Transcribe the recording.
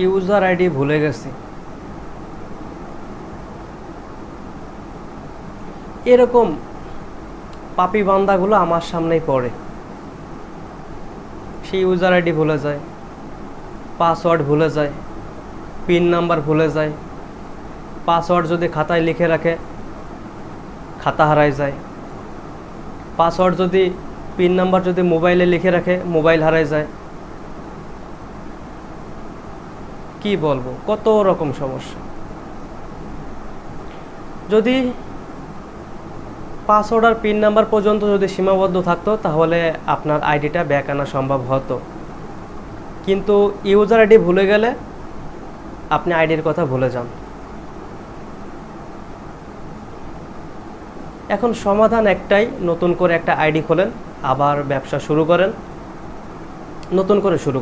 User ID ভুলে গেছি, এরকম পাপি বান্দাগুলো আমার সামনেই পড়ে। সেই ইউজার আইডি ভুলে যায়, পাসওয়ার্ড ভুলে যায়, পিন নাম্বার ভুলে যায়। পাসওয়ার্ড যদি খাতায় লিখে রাখে, খাতা হারায় যায়। পাসওয়ার্ড যদি, পিন নাম্বার যদি মোবাইলে লিখে রাখে, মোবাইল হারায় যায়। কি বলবো, কত রকম সমস্যা। যদি পাসওয়ার্ড আর পিন নাম্বার পর্যন্ত যদি সীমাবদ্ধ থাকতো, তাহলে আপনার আইডিটা ব্যাক আনা সম্ভব হতো। কিন্তু ইউজার আইডি ভুলে গেলে আপনি আইডির কথা ভুলে যান। এখন সমাধান একটাই, নতুন করে একটা আইডি খোলেন, আবার ব্যবসা শুরু করেন, নতুন করে শুরু